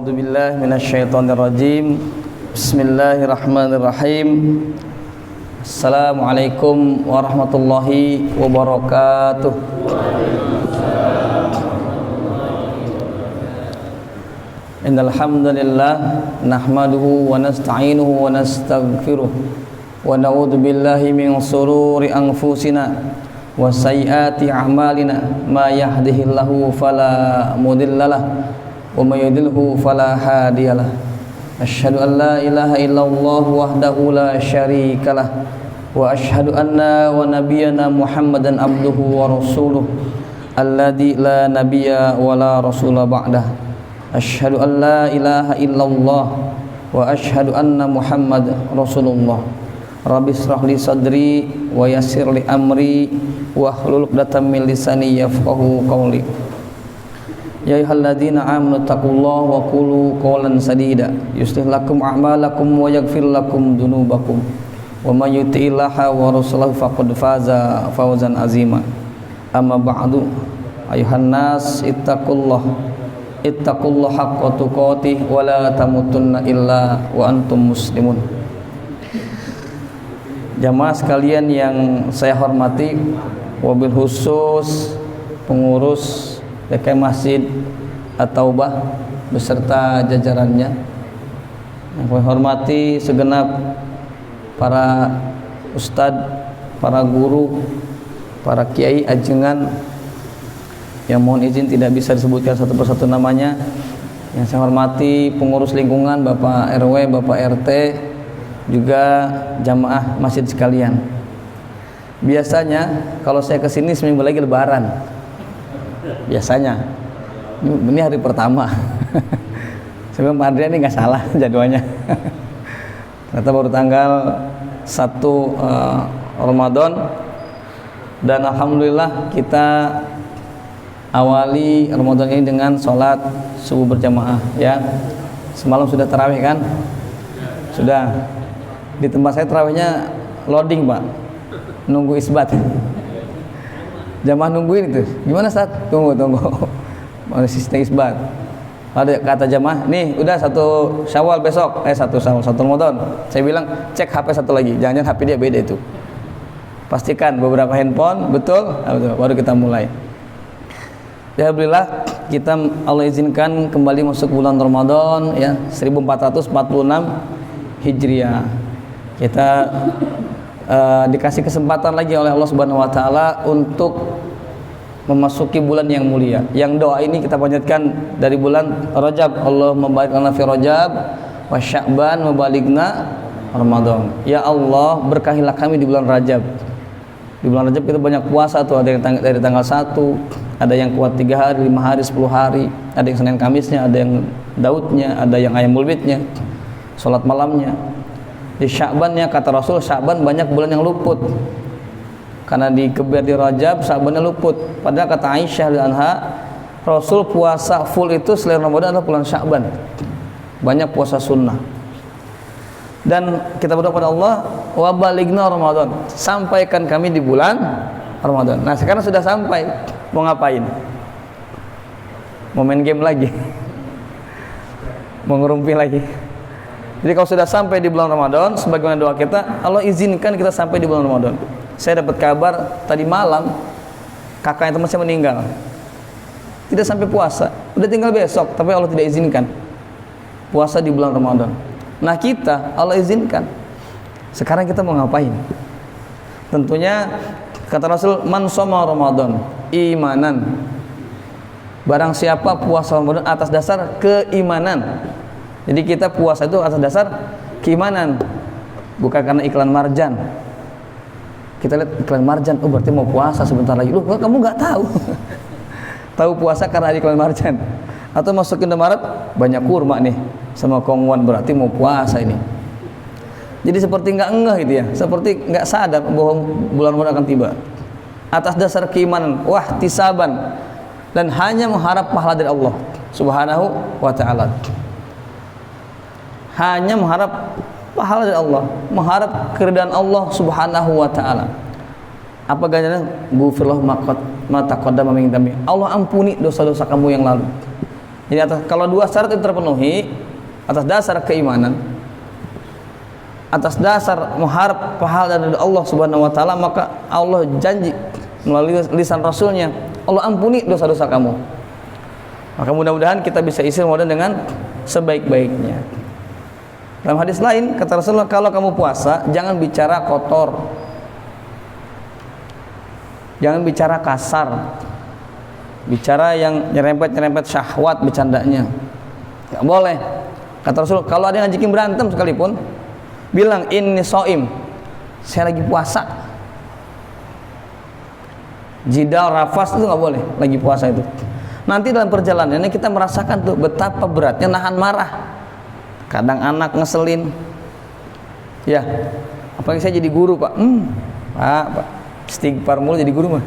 A'udzu billahi minasyaitonir rajim. Bismillahirrahmanirrahim. Assalamualaikum warahmatullahi wabarakatuh. Innal hamdalillah nahmaduhu wa nasta'inuhu wa nastaghfiruh wa na'udzu billahi min shururi anfusina wa sayyiati a'malina ma yahdihillahu fala mudhillalah wa may yudlilhu fala hadiyalah. Asyhadu an la ilaha illallah wahdahu la syarikalah wa asyhadu anna wa nabiyyana Muhammadan abduhu wa rasuluh alladzi la nabiyya wa la rasula ba'dah. Asyhadu an la ilaha illallah wa asyhadu anna Muhammad rasulullah. Rabbi shrah li sadri wa yassir li amri wa hlul 'uqdatam min lisani yafqahu qawli. Ya ayyuhalladzina amanu taqullaha wa qulu qawlan sadida yuslih lakum a'malakum wa yaghfir lakum dzunubakum wa may yuti'illaha wa rasulahu faqad faza fawzan azima. Amma ba'du, ayuhan nas ittaqullaha haqqa tuqatih wa la tamutunna illa wa antum muslimun. Jamaah sekalian yang saya hormati, wabil khusus pengurus DKM Masjid At-Taubah beserta jajarannya, yang saya hormati segenap para ustadz, para guru, para kiai ajengan yang mohon izin tidak bisa disebutkan satu persatu namanya. Yang saya hormati pengurus lingkungan, Bapak RW, Bapak RT, juga jamaah masjid sekalian. Biasanya kalau saya kesini seminggu lagi lebaran. Biasanya ini hari pertama. Sebelum Pak Adrian ini nggak salah jadwalnya. Ternyata baru tanggal 1 Ramadan, dan alhamdulillah kita awali Ramadan ini dengan sholat subuh berjamaah ya. Semalam sudah tarawih kan? Sudah. Di tempat saya tarawihnya loading Pak, nunggu isbat. Jamaah nungguin itu. Gimana Ustaz? Tunggu. Sistem isbat. Ada kata jamaah, nih udah 1 Syawal besok, 1 Syawal 1 Ramadan. Saya bilang cek HP satu lagi, jangan-jangan HP dia beda itu. Pastikan beberapa handphone betul, baru kita mulai. Ya alhamdulillah kita Allah izinkan kembali masuk bulan Ramadan ya, 1446 Hijriah. Kita dikasih kesempatan lagi oleh Allah Subhanahu wa taala untuk memasuki bulan yang mulia. Yang doa ini kita panjatkan dari bulan Rajab. Allahumma barik lana fi Rajab wa Sya'ban wa balighna Ramadan. Ya Allah, berkahilah kami di bulan Rajab. Di bulan Rajab kita banyak puasa tuh, ada yang dari tanggal 1, ada yang kuat 3 hari, 5 hari, 10 hari, ada yang Senin Kamisnya, ada yang Daudnya, ada yang Ayyamul Bidnya, salat malamnya. Di Sya'bannya kata Rasul, Sya'ban banyak bulan yang luput. Karena dikeber di Rajab, Sya'bannya luput. Padahal kata Aisyah anha, Rasul puasa full itu selain Ramadan adalah bulan Sya'ban. Banyak puasa sunnah. Dan kita berdoa kepada Allah, wa balighna Ramadan. Sampaikan kami di bulan Ramadan. Nah, sekarang sudah sampai. Mau ngapain? Mau main game lagi? Mau ngerumpi lagi? Jadi kalau sudah sampai di bulan Ramadan, sebagaimana doa kita, Allah izinkan kita sampai di bulan Ramadan. Saya dapat kabar tadi malam kakaknya teman saya meninggal. Tidak sampai puasa, udah tinggal besok, tapi Allah tidak izinkan puasa di bulan Ramadan. Nah kita Allah izinkan. Sekarang kita mau ngapain? Tentunya kata Rasul, man shoma Ramadan imanan. Barang siapa puasa Ramadan atas dasar keimanan. Jadi kita puasa itu atas dasar keimanan, bukan karena iklan Marjan. Kita lihat iklan Marjan, oh berarti mau puasa sebentar lagi. Loh, kamu nggak tahu? Tahu puasa karena ada iklan Marjan. Atau masuk Indomaret banyak kurma nih sama kongwan, berarti mau puasa ini. Jadi seperti nggak ngeh gitu ya, seperti nggak sadar bahwa bulan Ramadan akan tiba. Atas dasar keimanan, wahtisaban, dan hanya mengharap pahala dari Allah Subhanahu wa taala. Hanya mengharap pahala dari Allah, mengharap keridhaan Allah Subhanahu wa taala. Apa ganjarannya? Ghufirlahu ma taqaddama min dzambi. Allah ampuni dosa-dosa kamu yang lalu. Jadi kalau dua syarat itu terpenuhi, atas dasar keimanan, atas dasar mengharap pahala dari Allah Subhanahu wa taala, maka Allah janji melalui lisan Rasulnya, Allah ampuni dosa-dosa kamu. Maka mudah-mudahan kita bisa isi Ramadan dengan sebaik-baiknya. Dalam hadis lain kata Rasulullah, kalau kamu puasa jangan bicara kotor, jangan bicara kasar, bicara yang nyerempet-nyerempet syahwat bercandanya, nggak boleh. Kata Rasul, kalau ada yang ngajakin berantem sekalipun, bilang ini soim, saya lagi puasa. Jidal rafas itu nggak boleh, lagi puasa itu. Nanti dalam perjalanannya kita merasakan tuh betapa beratnya nahan marah. Kadang anak ngeselin, ya. Apalagi saya jadi guru, Pak. Pak, istighfar mulu jadi guru mah.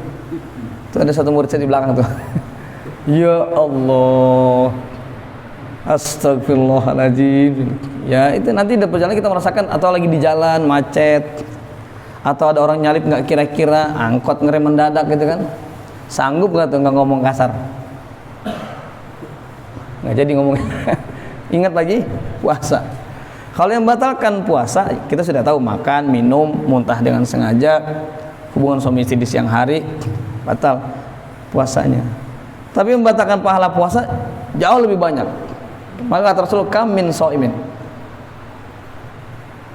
Itu ada satu murid saya di belakang tuh. Ya Allah, astagfirullahaladzim. Ya itu nanti di perjalanan kita merasakan, atau lagi di jalan macet, atau ada orang nyalip nggak kira-kira, angkot ngerem mendadak gitu kan, sanggup nggak tuh nggak ngomong kasar? Nggak jadi ngomong. Ingat lagi puasa. Kalau yang batalkan puasa, kita sudah tahu makan, minum, muntah dengan sengaja, hubungan suami istri di siang hari, batal puasanya. Tapi membatalkan pahala puasa jauh lebih banyak. Maka kata Rasul, kam min shaimin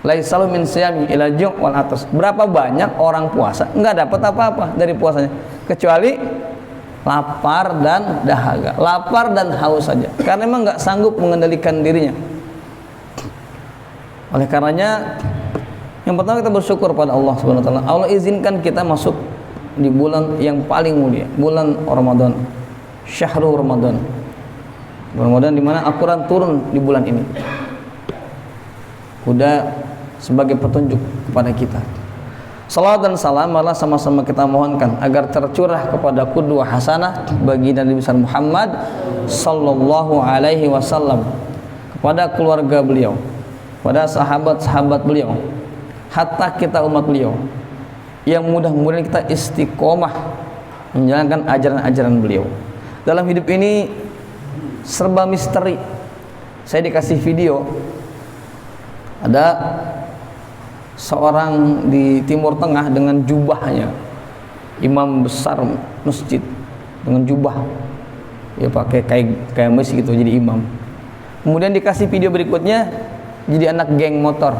laisalu min siyami ila ju' wal atas. Berapa banyak orang puasa enggak dapat apa-apa dari puasanya kecuali lapar dan dahaga, lapar dan haus saja, karena memang enggak sanggup mengendalikan dirinya. Oleh karenanya yang pertama kita bersyukur pada Allah Subhanahu wa taala. Allah izinkan kita masuk di bulan yang paling mulia, bulan Ramadan. Syahrul Ramadan. Ramadan di mana Al-Qur'an turun di bulan ini. Udah sebagai petunjuk kepada kita. Salawat dan salam malah sama-sama kita mohonkan agar tercurah kepada qudwah hasanah bagi Nabi besar Muhammad sallallahu alaihi wasallam, kepada keluarga beliau, pada sahabat-sahabat beliau, hatta kita umat beliau, yang mudah-mudahan kita istiqomah menjalankan ajaran-ajaran beliau. Dalam hidup ini serba misteri. Saya dikasih video, ada seorang di Timur Tengah dengan jubahnya, imam besar masjid dengan jubah, ya pakai kayak masjid gitu, jadi imam. Kemudian dikasih video berikutnya, jadi anak geng motor,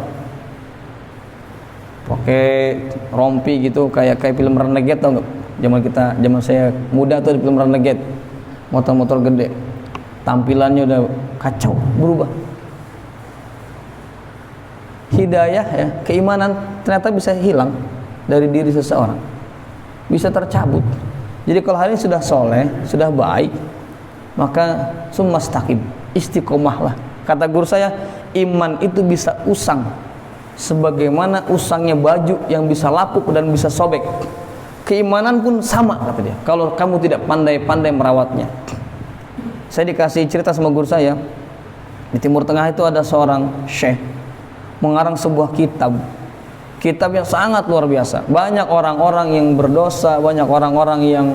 pakai rompi gitu, kayak film Renegade, tau nggak? Zaman saya muda tuh di film Renegade, motor-motor gede, tampilannya udah kacau, berubah. Hidayah ya, keimanan ternyata bisa hilang dari diri seseorang, bisa tercabut. Jadi kalau hari ini sudah soleh, sudah baik, maka summastaqim, istiqomahlah. Kata guru saya, iman itu bisa usang sebagaimana usangnya baju yang bisa lapuk dan bisa sobek. Keimanan pun sama, kata dia, kalau kamu tidak pandai-pandai merawatnya. Saya dikasih cerita sama guru saya, di Timur Tengah itu ada seorang syekh mengarang sebuah kitab yang sangat luar biasa. Banyak orang-orang yang berdosa, banyak orang-orang yang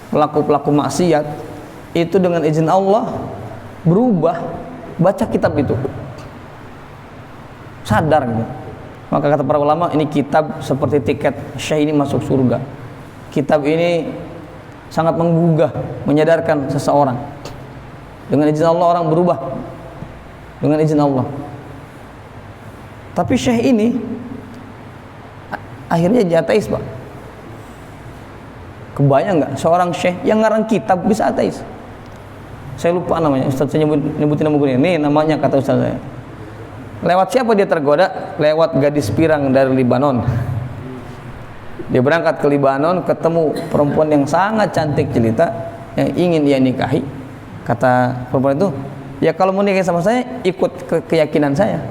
pelaku-pelaku maksiat, itu dengan izin Allah berubah baca kitab itu, sadar gitu. Maka kata para ulama, ini kitab seperti tiket syekh ini masuk surga. Kitab ini sangat menggugah, menyadarkan seseorang. Dengan izin Allah orang berubah, dengan izin Allah. Tapi syekh ini akhirnya jadi ateis, Pak. Kebayang nggak seorang syekh yang ngarang kitab bisa ateis? Saya lupa namanya, Ustaz saya nyebutin nama gue ini, namanya kata Ustaz saya. Lewat siapa dia tergoda? Lewat gadis pirang dari Libanon. Dia berangkat ke Libanon, ketemu perempuan yang sangat cantik jelita yang ingin ia nikahi. Kata perempuan itu, ya kalau mau nikah sama saya, ikut keyakinan saya.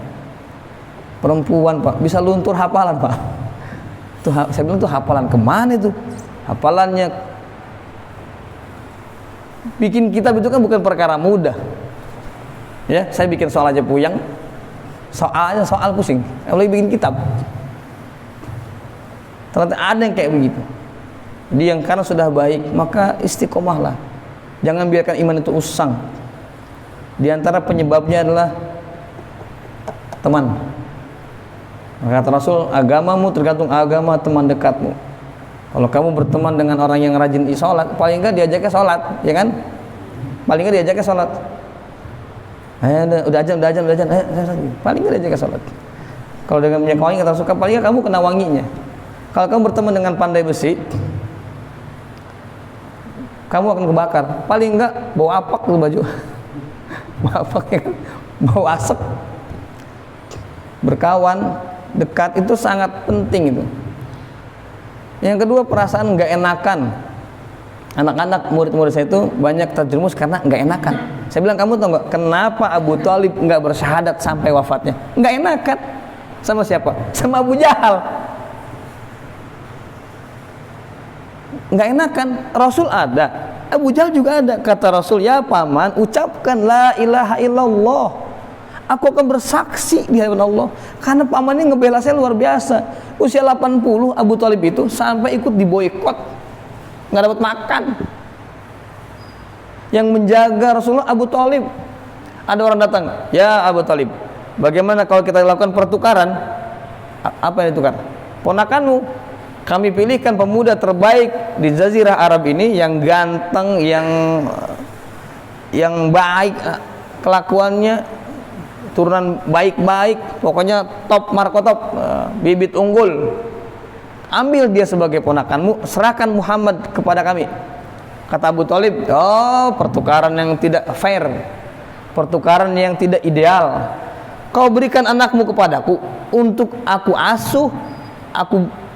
Perempuan, Pak, bisa luntur hafalan, Pak. Tuh, saya bilang tuh hafalan kemana itu? Hafalannya bikin kitab itu kan bukan perkara mudah. Ya, saya bikin soal aja puyeng. Soal pusing. Kalau bikin kitab, ternyata ada yang kayak begitu. Jadi yang karena sudah baik, maka istiqomahlah. Jangan biarkan iman itu usang. Di antara penyebabnya adalah teman. Kata Rasul, agamamu tergantung agama teman dekatmu. Kalau kamu berteman dengan orang yang rajin sholat, paling enggak diajaknya sholat, ya kan? Paling enggak diajaknya sholat. Udah ajan, paling enggak diajaknya sholat. Kalau dengan minyak wangi kata Rasul, paling enggak kamu kena wanginya. Kalau kamu berteman dengan pandai besi, kamu akan kebakar. Paling enggak bau apak tuh baju. Bau apak, ya kan? Bau asap. Berkawan dekat itu sangat penting itu. Yang kedua, perasaan nggak enakan. Anak-anak murid-murid saya itu banyak terjerumus karena nggak enakan. Saya bilang, kamu tahu nggak kenapa Abu Thalib nggak bersyahadat sampai wafatnya? Nggak enakan. Sama siapa? Sama Abu Jahal. Nggak enakan. Rasul ada, Abu Jahal juga ada. Kata Rasul, ya paman, ucapkan la ilaha illallah, aku akan bersaksi di hadapan Allah. Karena paman ini ngebela saya luar biasa. Usia 80 Abu Thalib itu sampai ikut diboikot, nggak dapat makan. Yang menjaga Rasulullah Abu Thalib. Ada orang datang, ya Abu Thalib, bagaimana kalau kita lakukan pertukaran? Apa yang ditukar? Ponakanmu. Kami pilihkan pemuda terbaik di Jazirah Arab ini, yang ganteng, yang baik kelakuannya, turunan baik-baik, pokoknya top markotop, bibit unggul. Ambil dia sebagai ponakanmu, serahkan Muhammad kepada kami. Kata Abu Thalib, oh, pertukaran yang tidak fair, pertukaran yang tidak ideal. Kau berikan anakmu kepadaku untuk aku asuh, aku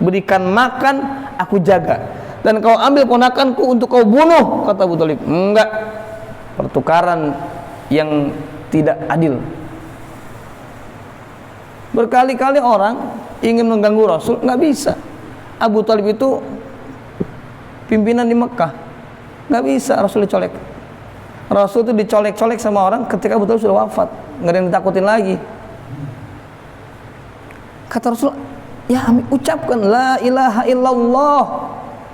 berikan makan, aku jaga. Dan kau ambil ponakanku untuk kau bunuh, kata Abu Thalib. Enggak, pertukaran yang tidak adil. Berkali-kali orang ingin mengganggu Rasul, nggak bisa. Abu Thalib itu pimpinan di Mekah, nggak bisa Rasul dicolek. Rasul itu dicolek-colek sama orang ketika Abu Thalib sudah wafat, nggak ada yang ditakutin lagi. Kata Rasul, ya ucapkan la ilaha illallah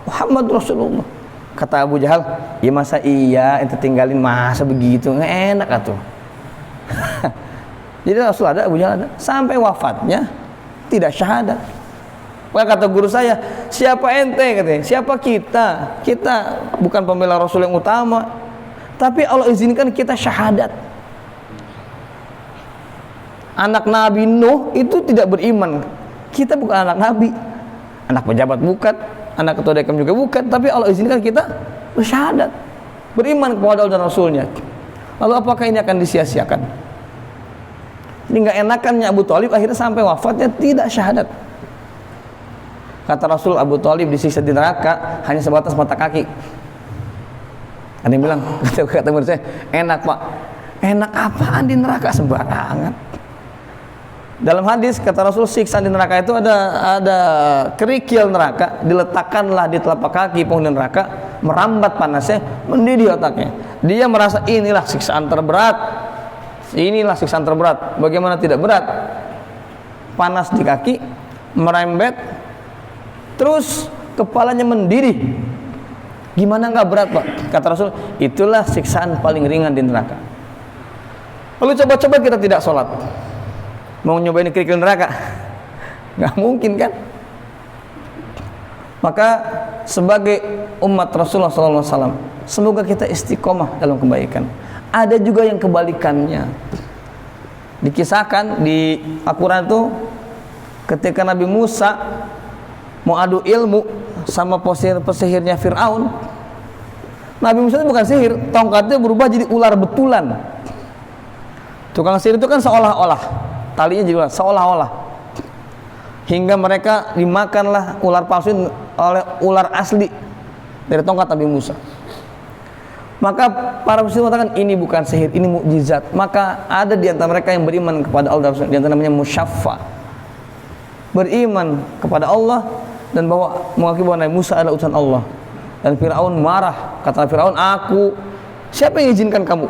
Muhammad Rasulullah. Kata Abu Jahal, ya masa iya itu tinggalin, masa begitu, nggak enak atuh. Jadi Rasul ada, Abu Jahal ada, sampai wafatnya tidak syahadat. Maka kata guru saya, siapa ente katanya? Siapa kita? Kita bukan pembela Rasul yang utama, tapi Allah izinkan kita syahadat. Anak Nabi Nuh itu tidak beriman. Kita bukan anak Nabi, anak pejabat bukan, anak ketua DKM juga bukan, tapi Allah izinkan kita bersyahadat, beriman kepada Allah dan Rasulnya. Lalu apakah ini akan disia-siakan? Ini nggak enakannya Abu Thalib akhirnya sampai wafatnya tidak syahadat. Kata Rasul, Abu Thalib disiksa di neraka hanya sebatas mata kaki. Ada yang bilang, kata murid saya, enak pak, enak apaan di neraka, sembarangan. Dalam hadis kata Rasul, siksa di neraka itu ada kerikil neraka, diletakkanlah di telapak kaki penghuni neraka, merambat panasnya, mendidih otaknya. Dia merasa inilah siksaan terberat, inilah siksaan terberat. Bagaimana tidak berat? Panas di kaki, merembet, terus kepalanya mendidih. Gimana nggak berat pak? Kata Rasul, itulah siksaan paling ringan di neraka. Lalu coba-coba kita tidak sholat, mau nyobain kerikil neraka? Nggak mungkin kan? Maka sebagai umat Rasulullah SAW, semoga kita istiqomah dalam kebaikan. Ada juga yang kebalikannya. Dikisahkan di Al-Quran itu, ketika Nabi Musa mau adu ilmu sama pesihirnya Fir'aun, Nabi Musa itu bukan sihir, tongkatnya berubah jadi ular betulan. Tukang sihir itu kan seolah-olah, talinya jadi ular, seolah-olah, hingga mereka dimakanlah ular palsu oleh ular asli dari tongkat Nabi Musa. Maka para muslim mengatakan ini bukan sihir, ini mukjizat. Maka ada di antara mereka yang beriman kepada Allah, di antara namanya musyaffa, beriman kepada Allah dan bahwa mengakui bahwa Nabi Musa adalah utusan Allah. Dan Fir'aun marah, kata Fir'aun, siapa yang izinkan kamu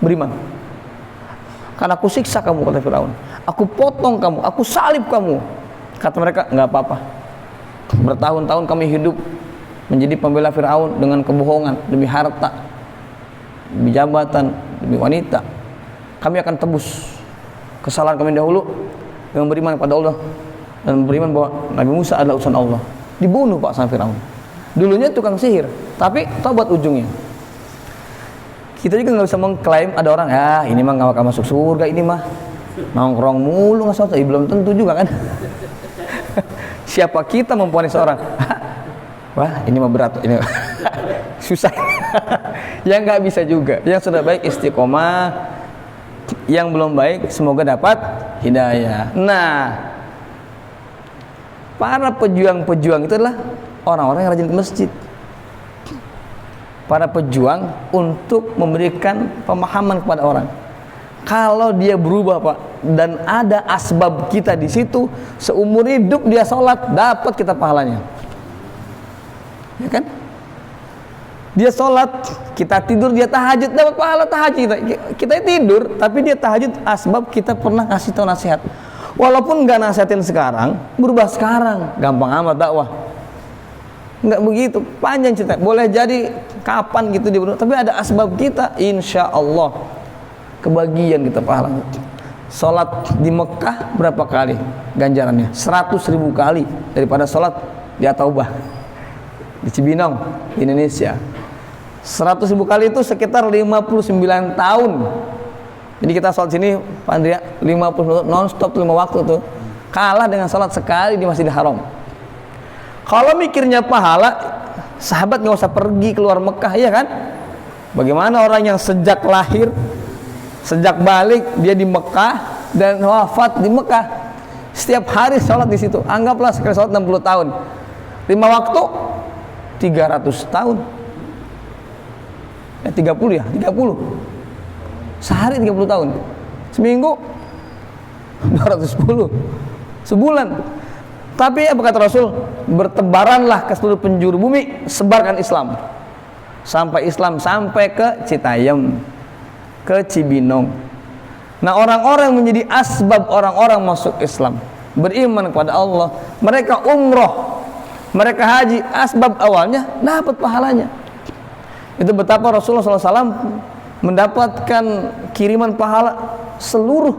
beriman? Karena aku siksa kamu, kata Fir'aun. Aku potong kamu, aku salib kamu. Kata mereka, nggak apa-apa. Bertahun-tahun kami hidup menjadi pembela Fir'aun dengan kebohongan demi harta, demi jabatan, demi wanita. Kami akan tebus kesalahan kami dahulu dengan beriman kepada Allah dan beriman bahwa Nabi Musa adalah utusan Allah. Dibunuh Pak sama Firaun. Dulunya tukang sihir, tapi tobat ujungnya. Kita juga nggak bisa mengklaim ada orang, ya ini mah nggak bakal masuk surga, ini mah nongkrong mulu nggak sholat. Belum tentu juga kan. Siapa kita memponis orang? Wah ini mah berat, ini susah. Yang nggak bisa juga. Yang sudah baik istiqomah, yang belum baik semoga dapat hidayah. Nah, para pejuang-pejuang itu adalah orang-orang yang rajin ke masjid. Para pejuang untuk memberikan pemahaman kepada orang. Kalau dia berubah Pak, dan ada asbab kita di situ, seumur hidup dia sholat, dapat kita pahalanya. Ya kan? Dia sholat, kita tidur, dia tahajud, dapat pahala tahajud. Kita tidur, tapi dia tahajud, asbab kita pernah kasih tahu nasihat. Walaupun nggak nasihatin sekarang, berubah sekarang, gampang amat dakwah. Nggak begitu, panjang cerita. Boleh jadi kapan gitu dia berubah, tapi ada asbab kita, insya Allah kebagian kita pahalanya. Sholat di Mekah berapa kali ganjarannya? 100.000 kali daripada sholat di At-Taubah di Cibinong, di Indonesia. 100.000 kali itu sekitar 59 tahun. Jadi kita sholat sini, Pak Andrea, 50 menit non-stop 5 waktu tuh. Kalah dengan sholat sekali di Masjidil Haram. Kalau mikirnya pahala, sahabat nggak usah pergi keluar Mekah, ya kan? Bagaimana orang yang sejak lahir, sejak balik dia di Mekah dan wafat di Mekah, setiap hari sholat di situ. Anggaplah sekali sholat 60 tahun, 5 waktu 300 tahun. 30 ya, 30. Sehari 30 tahun. Seminggu 210. Sebulan. Tapi apa kata Rasul? Bertebaranlah ke seluruh penjuru bumi, sebarkan Islam. Sampai Islam sampai ke Citayam, ke Cibinong. Nah, orang-orang yang menjadi asbab orang-orang masuk Islam, beriman kepada Allah, mereka umroh, mereka haji, asbab awalnya dapat pahalanya. Itu betapa Rasulullah SAW mendapatkan kiriman pahala seluruh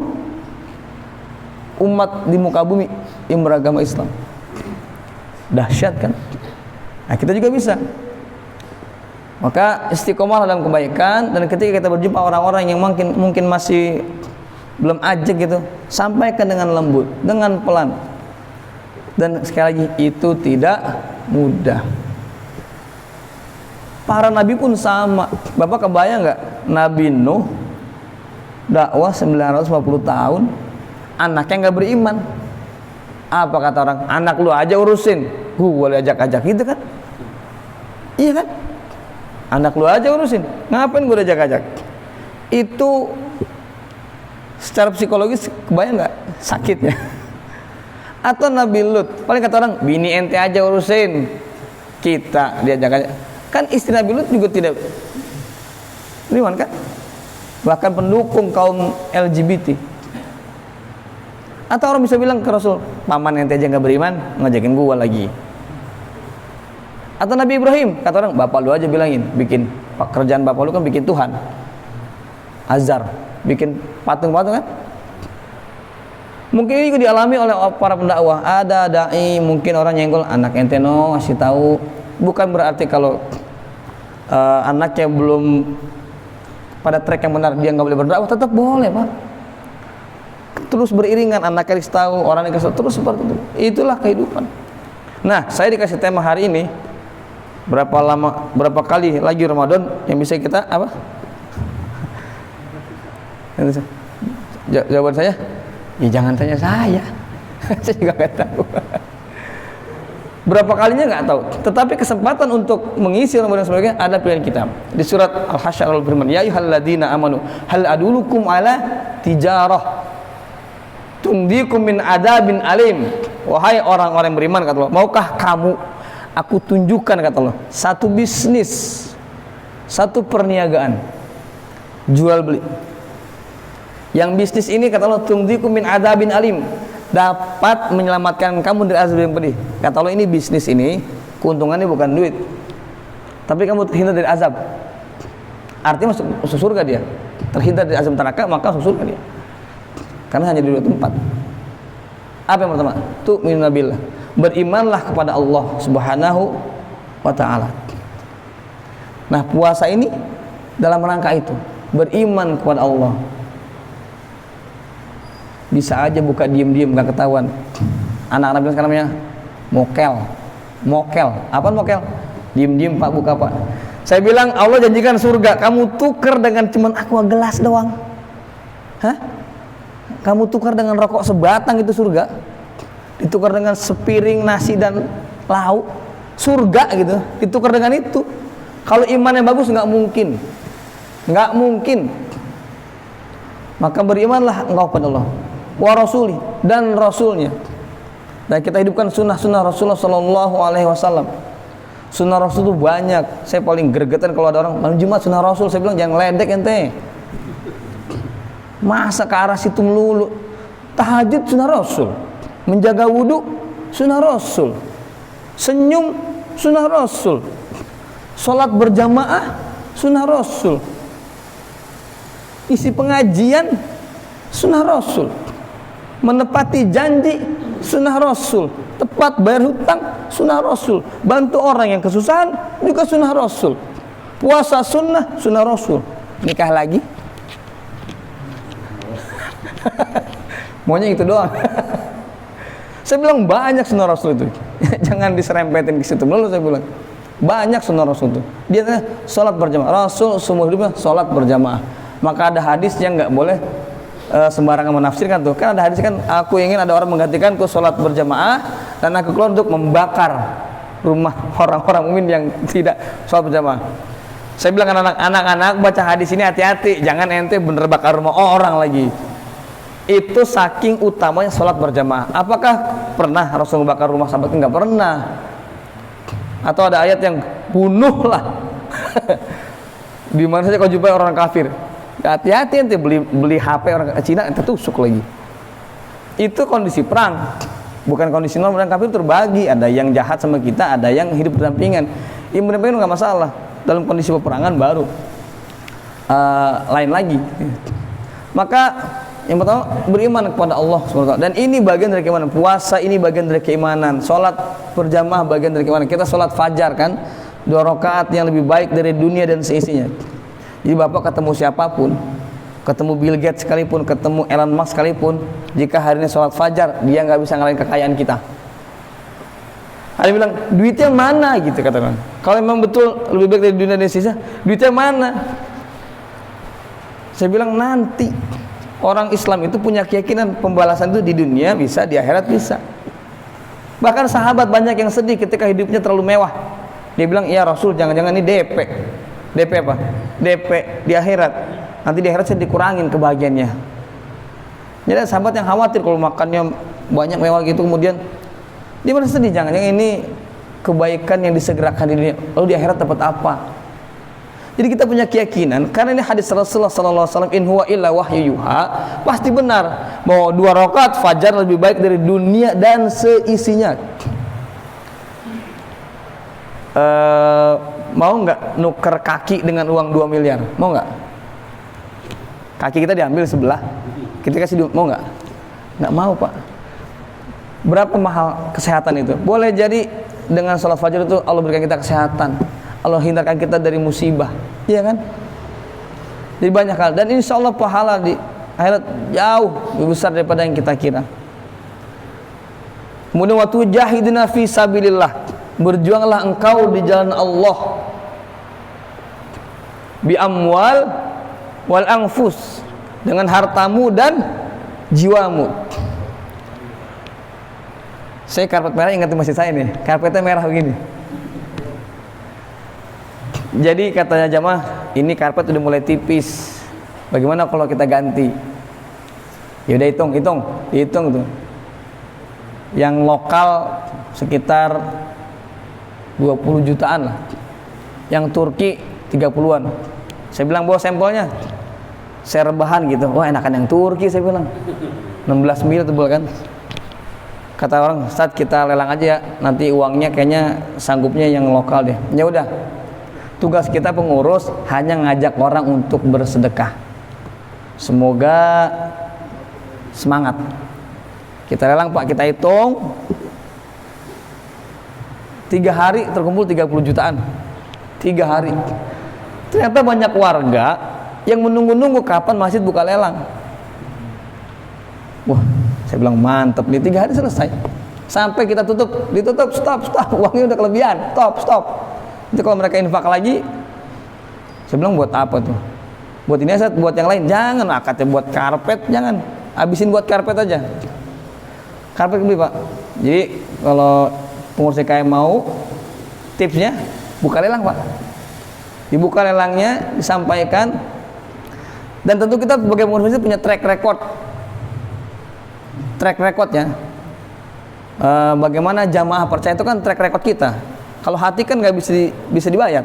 umat di muka bumi yang beragama Islam. Dahsyat kan? Nah, kita juga bisa. Maka istiqomah dalam kebaikan, dan ketika kita berjumpa orang-orang yang mungkin masih belum ajak gitu, sampaikan dengan lembut, dengan pelan. Dan sekali lagi, itu tidak mudah. Para nabi pun sama. Bapak kebayang nggak? Nabi Nuh dakwah 950 tahun, anaknya nggak beriman. Apa kata orang? Anak lu aja urusin, boleh ajak-ajak gitu kan? Iya kan? Anak lu aja urusin, ngapain gue ajak-ajak? Itu secara psikologis kebayang nggak sakitnya? Atau Nabi Lut, paling kata orang, bini ente aja urusin, kita diajak-ajak. Kan istri Nabi Lut juga tidak beriman kan? Bahkan pendukung kaum LGBT. Atau orang bisa bilang ke Rasul, paman ente aja nggak beriman, ngajakin gua lagi. Atau Nabi Ibrahim, kata orang, bapak lu aja bilangin, bikin kerjaan bapak lu kan bikin Tuhan, Azar, bikin patung-patung kan? Mungkin ini juga dialami oleh para pendakwah. Ada dai, mungkin orang nyenggol, anak ente no, kasih tahu. Bukan berarti kalau anaknya belum pada track yang benar dia nggak boleh berdakwah, tetap boleh Pak. Terus beriringan, anak kasih tahu, orang kasih tahu, terus seperti itu. Itulah kehidupan. Nah, saya dikasih tema hari ini, berapa kali lagi Ramadan yang bisa kita apa? Jawaban saya, ya jangan tanya saya. Saya juga nggak tahu. Berapa kalinya nggak tahu. Tetapi kesempatan untuk mengisi Ramadan sebagainya ada pilihan kita. Di surat Al-Hasyr al-Firman, ya ayyuhalladzina amanu hal adulukum ala tijarah tundikum min adabin alim. Wahai orang-orang yang beriman, kata Allah, maukah kamu aku tunjukkan, kata Allah, satu bisnis, satu perniagaan, jual beli. Yang bisnis ini, kata Allah, tundikum min adabin alim, dapat menyelamatkan kamu dari azab yang pedih. Kata Allah, ini bisnis ini keuntungannya bukan duit, tapi kamu terhindar dari azab. Artinya masuk surga dia. terhindar dari azab neraka, maka masuk surga dia. Karena hanya di dua tempat. Apa yang pertama? Tu'minuna billah, berimanlah kepada Allah Subhanahu wa ta'ala. Nah, puasa ini dalam rangka itu, beriman kepada Allah. Bisa aja buka diem-diem gak ketahuan. Anak-anak bilang sekarang namanya mokel. Apa mokel? Diem-diem Pak, buka Pak. Saya bilang Allah janjikan surga, kamu tukar dengan cuman aqua gelas doang. Hah? Kamu tukar dengan rokok sebatang, itu surga. Ditukar dengan sepiring nasi dan lauk, surga gitu. Ditukar dengan itu. Kalau imannya bagus nggak mungkin. Maka berimanlah engkau kepada Allah, wa rasuli, dan rasulnya. Dan kita hidupkan sunnah-sunnah Rasulullah Sallallahu Alaihi Wasallam. Sunnah Rasul itu banyak. Saya paling gregetan kalau ada orang malam Jumat sunnah Rasul. Saya bilang jangan ledek ente. Masa ke arah situ melulu. Tahajud sunnah Rasul, menjaga wudhu sunnah Rasul, senyum sunnah Rasul, sholat berjamaah sunnah Rasul, isi pengajian sunnah Rasul, menepati janji sunnah Rasul, tepat bayar hutang sunnah Rasul, bantu orang yang kesusahan juga sunnah Rasul, puasa sunnah Rasul, nikah lagi maunya itu doang. Saya bilang banyak sunnah Rasul itu. Jangan diserempetin ke situ melulu, saya bilang. Banyak sunnah Rasul itu. Dia sholat berjamaah. Rasul semua hidupnya sholat berjamaah. Maka ada hadis yang nggak boleh sembarangan menafsirkan tuh. Kan ada hadis kan, aku ingin ada orang menggantikanku sholat berjamaah dan aku keluar untuk membakar rumah orang-orang mukmin yang tidak sholat berjamaah. Saya bilang anak-anak baca hadis ini hati-hati, jangan ente bener bakar rumah orang lagi. Itu saking utamanya sholat berjamaah. Apakah pernah Rasul membakar rumah sahabat? Enggak pernah. Atau ada ayat yang bunuhlah di mana saja kau jumpai orang kafir. Hati-hati ente beli HP orang Cina ente tusuk lagi. Itu kondisi perang, bukan kondisi normal. Orang kafir terbagi, ada yang jahat sama kita, ada yang hidup berdampingan. Yang berdampingan nggak masalah. Dalam kondisi peperangan baru lain lagi. Maka yang pertama beriman kepada Allah SWT. Dan ini bagian dari keimanan. Puasa ini bagian dari keimanan. Sholat berjamaah bagian dari keimanan. Kita sholat fajar kan, 2 rakaat yang lebih baik dari dunia dan seisinya. Jadi Bapak ketemu siapapun, ketemu Bill Gates sekalipun, ketemu Elon Musk sekalipun, jika hari ini sholat fajar, dia nggak bisa ngalahin kekayaan kita. Ada yang bilang, duitnya mana gitu katakan. Kalau memang betul lebih baik dari dunia dan seisinya, duitnya mana? Saya bilang nanti. Orang Islam itu punya keyakinan pembalasan itu di dunia bisa, di akhirat bisa. Bahkan sahabat banyak yang sedih ketika hidupnya terlalu mewah. Dia bilang, ya Rasul, jangan-jangan ini DP. DP apa? DP di akhirat. Nanti di akhirat saya dikurangin kebahagiaannya. Jadi ada sahabat yang khawatir kalau makannya banyak mewah gitu, kemudian dia merasa sedih, jangan-jangan ini kebaikan yang disegerakan di dunia, lalu di akhirat dapat apa? Jadi kita punya keyakinan, karena ini hadis Rasulullah SAW, in huwa illa wahyu yuha, pasti benar bahwa 2 rakaat fajar lebih baik dari dunia dan seisinya. Mau nggak nuker kaki dengan uang 2 miliar? Mau nggak? Kaki kita diambil sebelah, kita kasih mau nggak? Nggak mau Pak. Berapa mahal kesehatan itu? Boleh jadi dengan sholat fajar itu Allah berikan kita kesehatan, Allah hindarkan kita dari musibah, iya kan? Jadi banyak hal, dan insya Allah pahala di akhirat jauh lebih besar daripada yang kita kira. Kemudian waktu jahidina fi sabilillah, berjuanglah engkau di jalan Allah, bi amwal wal anfus, dengan hartamu dan jiwamu. Saya karpet merah ingat di masjid saya nih, karpetnya merah begini. Jadi katanya jamaah, ini karpet udah mulai tipis. Bagaimana kalau kita ganti? Ya udah hitung tuh. Yang lokal sekitar 20 jutaan lah. Yang Turki 30-an. Saya bilang bawa sampelnya. Saya rebahan gitu. Wah, enakan yang Turki saya bilang. 16 mil tebal kan. Kata orang, "Ustaz, kita lelang aja ya. Nanti uangnya kayaknya sanggupnya yang lokal deh." Ya udah. Tugas kita pengurus hanya ngajak orang untuk bersedekah. Semoga semangat. Kita lelang Pak, kita hitung 3 hari terkumpul 30 jutaan. 3 hari. Ternyata banyak warga yang menunggu-nunggu kapan masjid buka lelang. Wah, saya bilang mantep nih, 3 hari selesai. Sampai kita ditutup, stop, uangnya udah kelebihan, stop. Itu kalau mereka infak lagi, saya bilang buat apa tuh? Buat ini aja, buat yang lain jangan, akadnya buat karpet jangan, habisin buat karpet aja. Karpet beli Pak. Jadi kalau pengurus DKM mau, tipsnya buka lelang Pak. Dibuka lelangnya, disampaikan, dan tentu kita sebagai pengurus masjid punya track recordnya. Bagaimana jamaah percaya itu kan track record kita. Kalau hati kan nggak bisa dibayar.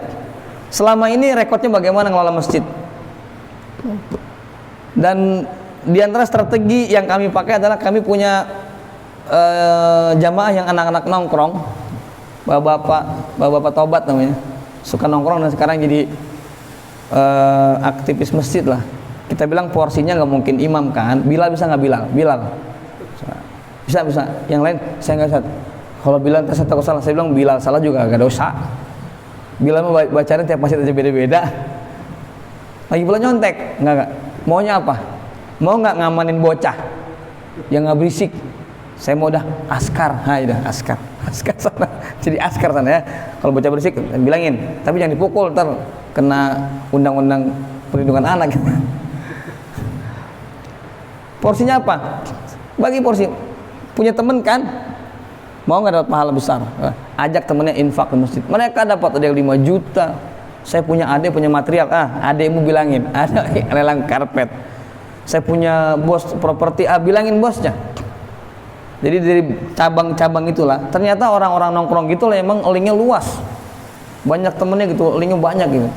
Selama ini rekodnya bagaimana ngelola masjid. Dan diantara strategi yang kami pakai adalah kami punya jamaah yang anak-anak nongkrong, bapak-bapak tobat namanya, suka nongkrong dan sekarang jadi aktivis masjid lah. Kita bilang porsinya nggak mungkin imam kan. Bilal bisa nggak Bilal bisa. Yang lain saya nggak bisa. Kalau Bilal saya takut salah, saya bilang Bilal salah juga nggak dosa. Bilal mau bacanya tiap masjid aja beda-beda. Lagi pula nyontek, enggak. Maunya apa? Mau nggak ngamanin bocah yang nggak berisik? Saya mau dah askar, askar sana. Jadi askar sana ya. Kalau bocah berisik, bilangin. Tapi jangan dipukul, ntar kena undang-undang perlindungan anak. Porsinya apa? Bagi porsi. Punya temen kan? Mau nggak dapat pahala besar? Ajak temennya infak ke masjid. Mereka dapat, ada yang 5 juta. Saya punya adik, punya material. Adikmu bilangin, ada lelang karpet. Saya punya bos properti, bilangin bosnya. Jadi dari cabang-cabang itulah, ternyata orang-orang nongkrong gitu lah emang linknya luas. Banyak temennya gitu, linknya banyak gitu.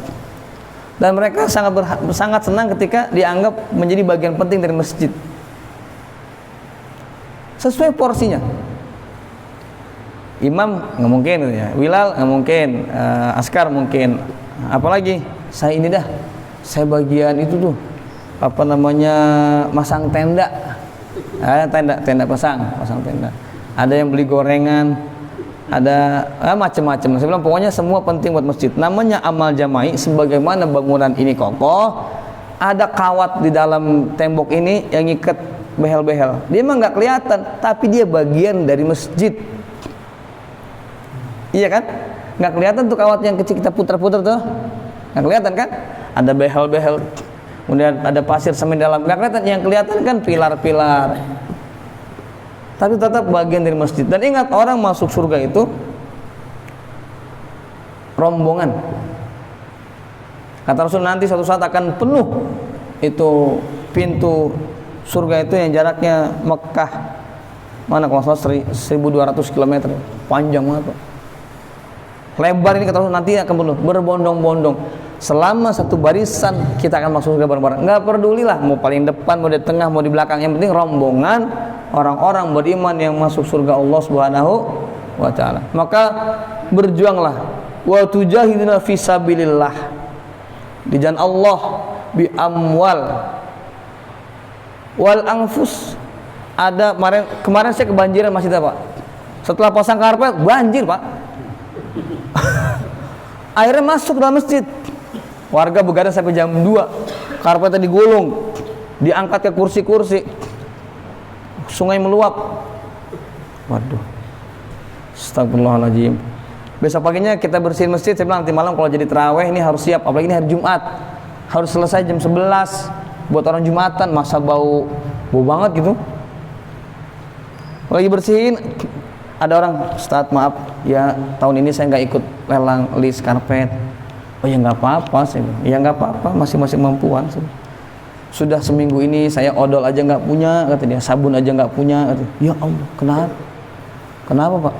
Dan mereka sangat senang ketika dianggap menjadi bagian penting dari masjid. Sesuai porsinya. Imam nggak mungkin ya, Bilal nggak mungkin, askar mungkin. Apalagi saya ini dah, saya bagian itu tuh apa namanya, masang tenda. Tenda pasang tenda. Ada yang beli gorengan, ada macam-macam. Saya bilang pokoknya semua penting buat masjid. Namanya amal jama'i, sebagaimana bangunan ini kokoh, ada kawat di dalam tembok ini yang ngikat behel-behel. Dia emang nggak kelihatan, tapi dia bagian dari masjid. Iya kan? Nggak kelihatan tuh kawat yang kecil kita putar-putar tuh, nggak kelihatan kan? Ada behel-behel, kemudian ada pasir semen dalam, nggak kelihatan. Yang kelihatan kan pilar-pilar. Tapi tetap bagian dari masjid. Dan ingat, orang masuk surga itu rombongan. Kata Rasul, nanti suatu saat akan penuh itu pintu surga itu yang jaraknya Mekah mana kalau salah 1200 km, panjang banget Pak. Lebar ini kata Rasul, nanti akan penuh berbondong-bondong. Selama satu barisan kita akan masuk surga bareng-bareng. Nggak pedulilah mau paling depan, mau di tengah, mau di belakang. Yang penting rombongan orang-orang beriman yang masuk surga Allah Subhanahu wa taala. Maka berjuanglah, wa tujahiduna fi sabilillah, di jalan Allah, bi amwal wal anfus. Ada kemarin saya kebanjiran masjid Pak. Setelah pasang karpet banjir Pak. Akhirnya masuk dalam masjid. Warga begadang sampai jam 2. Karpetnya digulung, diangkat ke kursi-kursi. Sungai meluap. Waduh. Astagfirullahaladzim. Besok paginya kita bersihin masjid. Saya bilang nanti malam kalau jadi tarawih ini harus siap. Apalagi ini hari Jumat, harus selesai jam 11. Buat orang Jumatan, masa bau banget gitu. Lagi bersihin, ada orang, Ustaz maaf ya, tahun ini saya nggak ikut lelang list karpet. Oh ya nggak apa-apa, saya bilang. Ya nggak apa-apa, masing-masing mampuan. Sudah seminggu ini saya odol aja nggak punya, kata dia, sabun aja nggak punya. Kata dia. Ya Allah, kenapa? Kenapa Pak?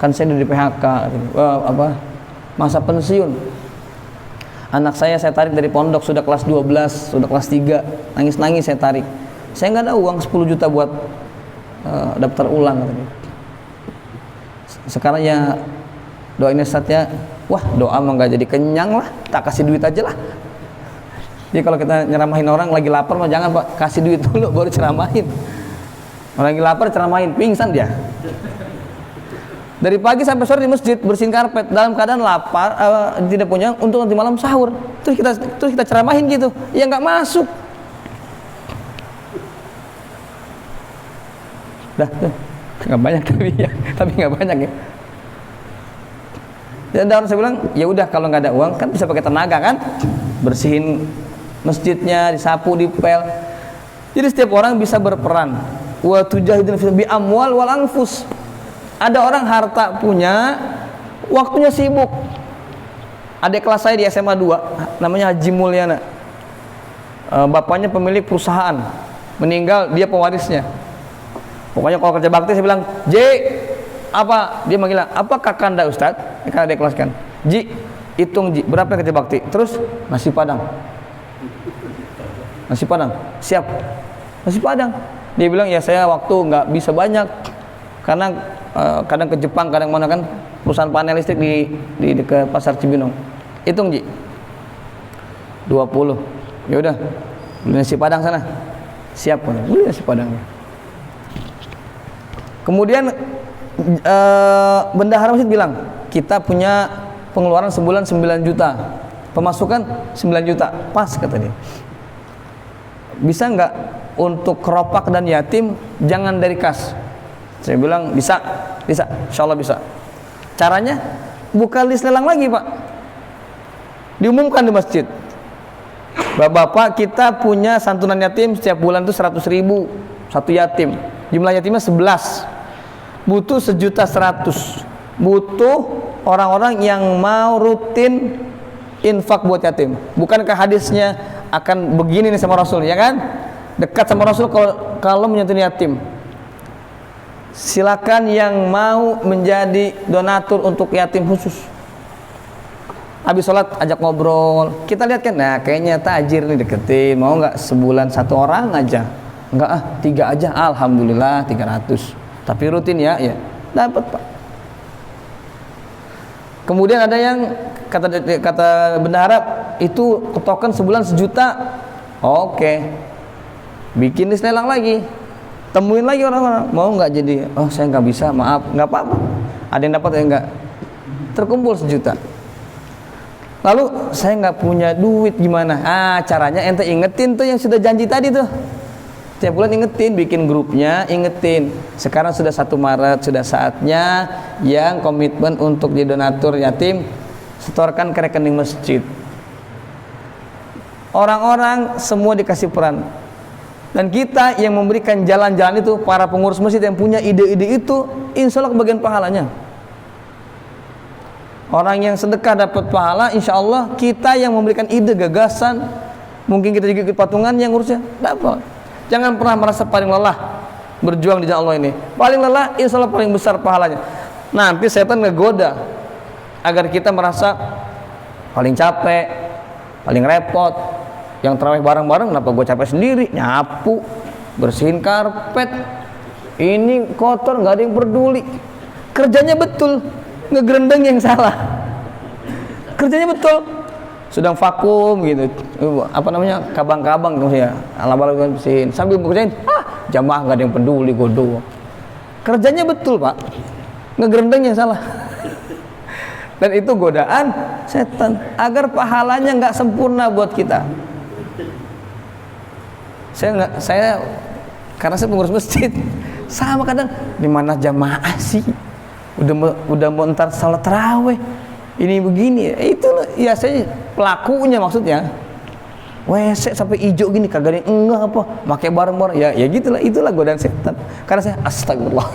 Kan saya udah di PHK. Kata dia. Masa pensiun. Anak saya tarik dari pondok, sudah kelas 12, sudah kelas 3, nangis-nangis saya tarik. Saya nggak ada uang 10 juta buat daftar ulang. Kata dia. Sekarang ya doain Ustaz ya. Wah, doa mah nggak jadi kenyang lah, tak kasih duit aja lah. Jadi kalau kita nyeramahin orang lagi lapar mah jangan Pak, kasih duit dulu baru ceramahin. Orang lagi lapar ceramahin, pingsan dia. Dari pagi sampai sore di masjid bersihin karpet dalam keadaan lapar, tidak punya untuk nanti malam sahur. Terus kita ceramahin gitu, ya nggak masuk. Dah, nggak banyak tapi nggak banyak ya. Dan orang saya bilang, ya udah kalau nggak ada uang kan bisa pakai tenaga kan, bersihin masjidnya, disapu, dipel. Jadi setiap orang bisa berperan. Wa tujahidun fi amwal wal anfus. Ada orang harta punya, waktunya sibuk. Adik kelas saya di SMA 2, namanya Haji Mulyana. Bapaknya pemilik perusahaan, meninggal, dia pewarisnya. Pokoknya kalau kerja bakti saya bilang, J, apa? Dia manggil, apa kakanda Ustaz? Karena adik kelas kan. Ji, hitung Ji, berapa yang kerja bakti? Terus, nasi padang. Nasi padang, siap. Nasi padang. Dia bilang, ya saya waktu nggak bisa banyak. Karena kadang ke Jepang, kadang mana kan perusahaan panel listrik di dekat pasar Cibinong. Hitung Ji, 20. Ya udah, beli nasi padang sana. Siap, beli nasi padangnya. Kemudian bendahara masjid bilang, kita punya pengeluaran sebulan 9 juta, pemasukan 9 juta, pas kata dia. Bisa nggak untuk keropak dan yatim jangan dari kas? Saya bilang bisa, insya Allah bisa. Caranya buka list lelang lagi Pak, diumumkan di masjid. Bapak-bapak, kita punya santunan yatim setiap bulan itu 100.000 satu yatim. Jumlah yatimnya 11, butuh 1.100.000. Butuh orang-orang yang mau rutin infak buat yatim. Bukankah hadisnya akan begini nih sama Rasul, ya kan? Dekat sama Rasul kalau menyentuh yatim. Silakan yang mau menjadi donatur untuk yatim khusus. Habis sholat ajak ngobrol. Kita lihat kan, nah kayaknya tajir nih deketin. Mau nggak sebulan 1 orang aja? Enggak 3 aja. Alhamdulillah 300. Tapi rutin ya, dapat Pak. Kemudian ada yang kata bendahara itu token sebulan 1 juta. Oke. Bikin list lelang lagi. Temuin lagi orang-orang, mau nggak jadi? Oh saya nggak bisa, maaf, nggak apa-apa. Ada yang dapat, ya nggak. Terkumpul 1 juta. Lalu saya nggak punya duit gimana? Caranya ente ingetin tuh yang sudah janji tadi tuh. Tiap bulan ingetin, bikin grupnya, ingetin. Sekarang sudah 1 Maret, sudah saatnya yang komitmen untuk jadi donatur yatim, setorkan ke rekening masjid. Orang-orang semua dikasih peran. Dan kita yang memberikan jalan-jalan itu, para pengurus masjid yang punya ide-ide itu, insya Allah kebagian pahalanya. Orang yang sedekah dapat pahala, insya Allah. Kita yang memberikan ide, gagasan, mungkin kita juga ikut patungan yang ngurusnya, dapat. Jangan pernah merasa paling lelah berjuang di jalan Allah ini. Paling lelah, insya Allah paling besar pahalanya. Nanti setan ngegoda agar kita merasa paling capek, paling repot. Yang tarawih bareng-bareng, kenapa gue capek sendiri? Nyapu, bersihin karpet, ini kotor, nggak ada yang peduli. Kerjanya betul, ngegerendeng yang salah. Kerjanya betul, sedang vakum gitu, apa namanya, kabang-kabang ya, ala-ala bersihin. Sambil bersihin, jamaah nggak ada yang peduli, godo. Kerjanya betul Pak, ngegerendeng yang salah. Dan itu godaan setan agar pahalanya nggak sempurna buat kita. Saya karena saya pengurus masjid, sama kadang di mana jamaah sih, udah mau ntar salat tarawih, ini begini, itu ya saya pelakunya maksudnya. WC sampai hijau gini kagak ada yang enggak apa, pakai bareng-bareng ya itulah godaan setan. Karena saya astagfirullah.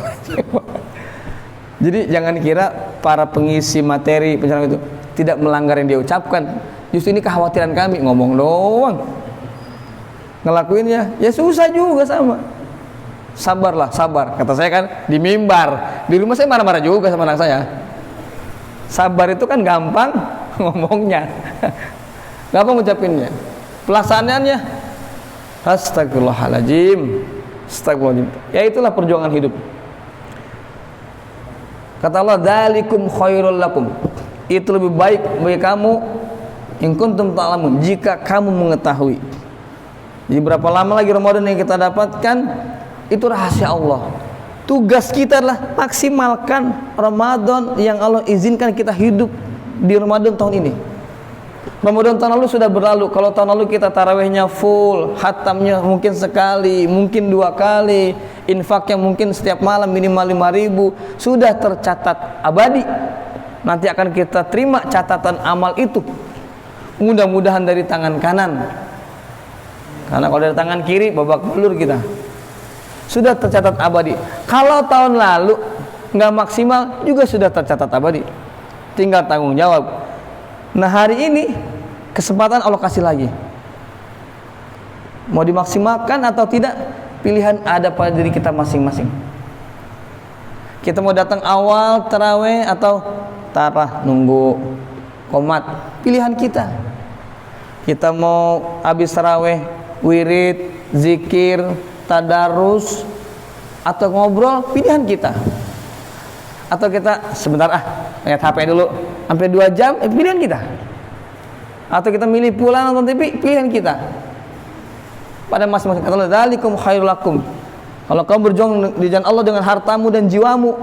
Jadi jangan kira para pengisi materi penceramah itu tidak melanggar yang dia ucapkan. Justru ini kekhawatiran kami, ngomong doang. Ngelakuinnya ya susah juga sama. Sabarlah, sabar. Kata saya kan di mimbar. Di rumah saya marah-marah juga sama anak saya. Sabar itu kan gampang ngomongnya. Gampang ngucapinnya. Pelaksanaannya astagfirullahaladzim. Astagfirullahaladzim. Ya itulah perjuangan hidup. Kata Allah, dzalikum khairul lakum. Itu lebih baik bagi kamu, In kuntum ta'lamun, jika kamu mengetahui. Jadi berapa lama lagi Ramadan yang kita dapatkan, itu rahasia Allah. Tugas kita adalah maksimalkan Ramadan yang Allah izinkan kita hidup di Ramadan tahun ini. Ramadan tahun lalu sudah berlalu. Kalau tahun lalu kita tarawihnya full, hatamnya mungkin sekali, mungkin 2 kali, infaknya mungkin setiap malam minimal 5.000, sudah tercatat abadi. Nanti akan kita terima catatan amal itu, mudah-mudahan dari tangan kanan, karena kalau dari tangan kiri babak belur kita. Sudah tercatat abadi. Kalau tahun lalu nggak maksimal juga sudah tercatat abadi, tinggal tanggung jawab. Nah hari ini kesempatan Allah kasih lagi, mau dimaksimalkan atau tidak, pilihan ada pada diri kita masing-masing. Kita mau datang awal taraweh atau tarah nunggu qomat, pilihan kita. Kita mau habis taraweh wirid, zikir, tadarus, atau ngobrol, pilihan kita. Atau kita sebentar lihat HP dulu sampai 2 jam, pilihan kita. Atau kita milih pulang nonton TV, pilihan kita. Pada masing-masing. Kata Allah, dzalikum khairul lakum. Kalau kamu berjuang di jalan Allah dengan hartamu dan jiwamu,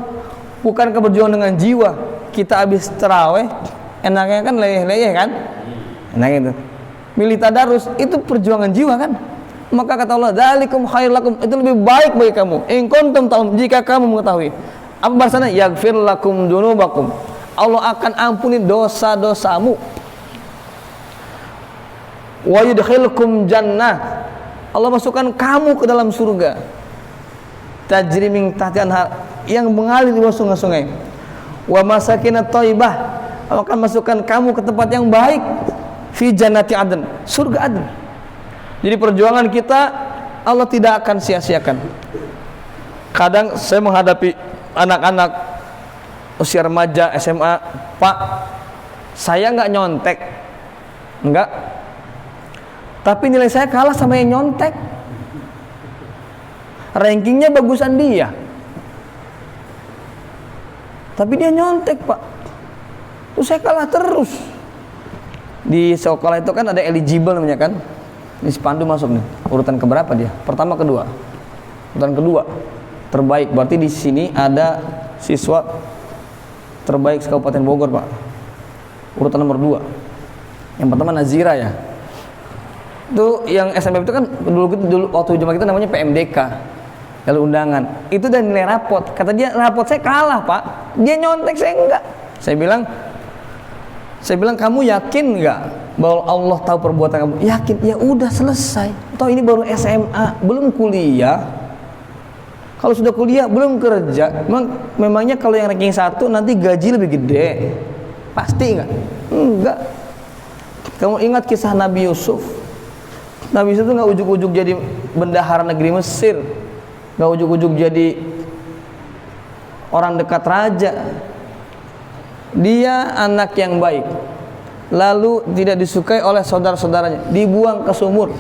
bukan berjuang dengan jiwa. Kita habis taraweh, enaknya kan leyeh-leyeh kan? Enaknya itu. Milih tadarus itu perjuangan jiwa kan? Maka kata Allah, dzalikum khairul lakum, itu lebih baik bagi kamu. In kuntum ta'lamun, jika kamu mengetahui. Apa balasannya? Yaghfir lakum dzunubakum. Allah akan ampuni dosa-dosamu. Wa yudkhilukum jannah. Allah masukkan kamu ke dalam surga. Tajri min tahtiha anhar, yang mengalir di bawah sungai-sungai. Wa masakinat thayyibah. Allah akan masukkan kamu ke tempat yang baik. Fi jannati adn, surga adn. Jadi perjuangan kita Allah tidak akan sia-siakan. Kadang saya menghadapi anak-anak usia remaja SMA, Pak, saya nggak nyontek, enggak, tapi nilai saya kalah sama yang nyontek. Rankingnya bagusan dia, tapi dia nyontek, Pak. Terus saya kalah terus. Di sekolah itu kan ada eligible namanya kan. Ini Pandu masuk nih. Urutan keberapa dia? Pertama, kedua. Urutan kedua. Terbaik. Berarti di sini ada siswa terbaik Kabupaten Bogor, Pak. Urutan nomor 2. Yang pertama Nazira ya. Itu yang SMB itu kan dulu waktu zaman kita namanya PMDK. Lalu undangan. Itu dan nilai rapot. Kata dia, rapot saya kalah, Pak. Dia nyontek, saya enggak. Saya bilang kamu yakin enggak bahwa Allah tahu perbuatan kamu? Yakin. Ya udah selesai. Toh ini baru SMA, belum kuliah. Kalau sudah kuliah belum kerja, memangnya kalau yang ranking 1 nanti gaji lebih gede? Pasti enggak? Enggak. Kamu ingat kisah Nabi Yusuf? Nabi Yusuf itu enggak ujuk-ujuk jadi bendahara negeri Mesir, enggak ujuk-ujuk jadi orang dekat raja. Dia anak yang baik, lalu tidak disukai oleh saudara-saudaranya, dibuang ke sumur.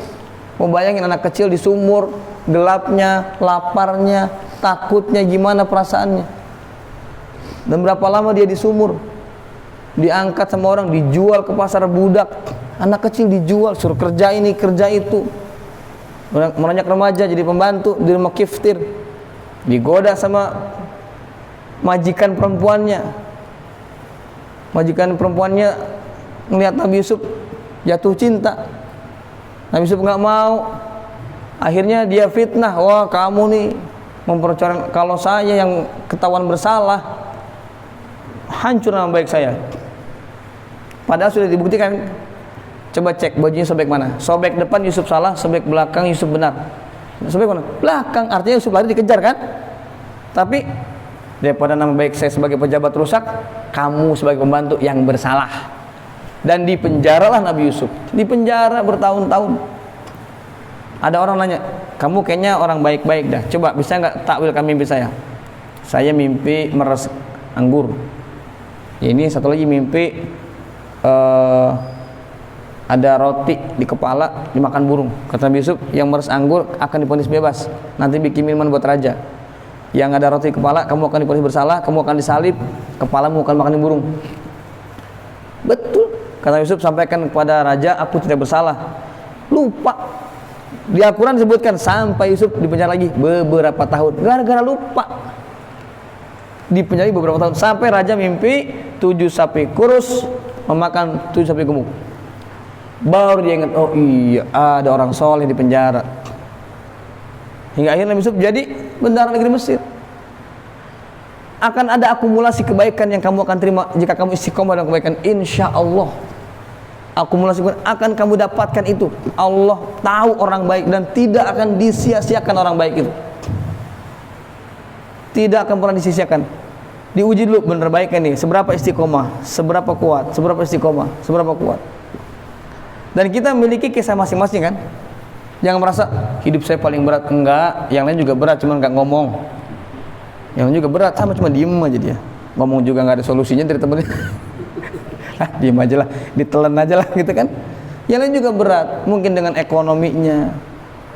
Mau bayangin anak kecil di sumur, gelapnya, laparnya, takutnya, gimana perasaannya. Dan berapa lama dia di sumur, diangkat sama orang, dijual ke pasar budak. Anak kecil dijual, suruh kerja ini, kerja itu. Meranjak remaja jadi pembantu di rumah kiftir, digoda sama majikan perempuannya. Majikan perempuannya melihat Nabi Yusuf jatuh cinta. Nabi Yusuf nggak mau. Akhirnya dia fitnah, wah kamu nih mempercayai kalau saya yang ketahuan bersalah, hancur nama baik saya. Padahal sudah dibuktikan. Coba cek bajunya sobek mana. Sobek depan Yusuf salah, sobek belakang Yusuf benar. Sobek mana? Belakang, artinya Yusuf lari dikejar kan? Tapi daripada nama baik saya sebagai pejabat rusak, kamu sebagai pembantu yang bersalah. Dan dipenjaralah Nabi Yusuf. Dipenjara bertahun-tahun. Ada orang nanya, kamu kayaknya orang baik-baik dah. Coba bisa nggak takwilkan mimpi saya? Saya mimpi meres anggur. Ini satu lagi mimpi ada roti di kepala dimakan burung. Kata Nabi Yusuf, yang meres anggur akan divonis bebas. Nanti bikin minuman buat raja. Yang ada roti di kepala, kamu akan divonis bersalah, kamu akan disalib, kepalamu akan makan burung. Betul Kata Yusuf, sampaikan kepada raja, aku tidak bersalah. Lupa. Di Al-Quran disebutkan sampai Yusuf dipenjara lagi beberapa tahun, gara-gara lupa. Dipenjara beberapa tahun, sampai raja mimpi 7 sapi kurus memakan 7 sapi gemuk. Baru dia ingat, oh iya, ada orang soleh di penjara. Hingga akhirnya Yusuf jadi bendahara negeri Mesir. Akan ada akumulasi kebaikan yang kamu akan terima jika kamu istiqomah dalam kebaikan, insya Allah. Akumulasi kebaikan akan kamu dapatkan itu. Allah tahu orang baik dan tidak akan disia-siakan orang baik itu. Tidak akan pernah disia-siakan. Diuji dulu benar baiknya nih, seberapa istiqomah, seberapa kuat, seberapa istiqomah, seberapa kuat. Dan kita memiliki kisah masing-masing kan. Jangan merasa hidup saya paling berat. Enggak, yang lain juga berat, cuma nggak ngomong. Yang lain juga berat, sama cuma diem aja dia. Ngomong juga nggak ada solusinya dari temennya. Diem aja lah, ditelan aja lah gitu kan. Yang lain juga berat, mungkin dengan ekonominya,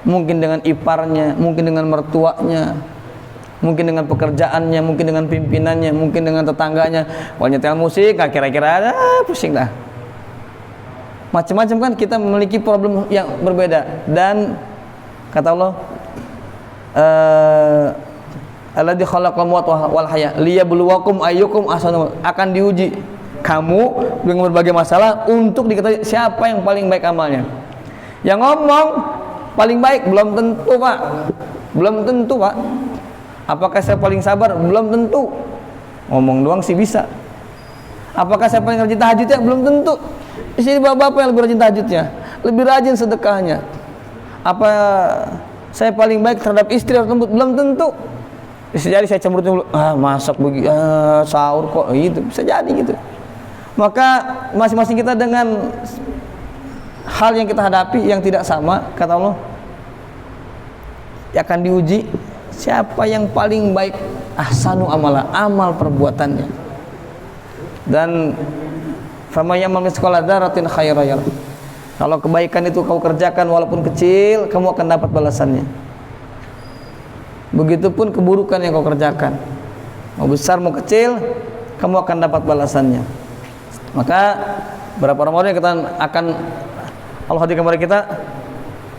mungkin dengan iparnya, mungkin dengan mertuanya, mungkin dengan pekerjaannya, mungkin dengan pimpinannya, mungkin dengan tetangganya. Kalau nyetel musik, kira-kira ada pusing dah. Macam-macam kan, kita memiliki problem yang berbeda. Dan kata Allah, alladzi khalaqal mauta wal haya liyabluwakum ayyukum ahsanu, akan diuji kamu dengan berbagai masalah untuk diketahui siapa yang paling baik amalnya. Yang ngomong paling baik belum tentu, Pak. Belum tentu, Pak. Apakah saya paling sabar? Belum tentu. Ngomong doang sih bisa. Apakah saya paling rajin tahajudnya? Belum tentu. Di sini bapak-bapak yang lebih rajin tahajudnya, lebih rajin sedekahnya. Apa saya paling baik terhadap istri atau lembut? Belum tentu. Bisa jadi saya cemberut dulu, masak begini, sahur kok gitu, bisa jadi gitu. Maka masing-masing kita dengan hal yang kita hadapi yang tidak sama, kata Allah, akan diuji siapa yang paling baik ahsanu amala, amal perbuatannya. Dan fama ya'mal mithqala dzarratin khairan yarah. Kalau kebaikan itu kau kerjakan walaupun kecil, kamu akan dapat balasannya. Begitupun keburukan yang kau kerjakan, mau besar mau kecil, kamu akan dapat balasannya. Maka berapa Ramadan yang kita akan Allah hadirkan kepada kita,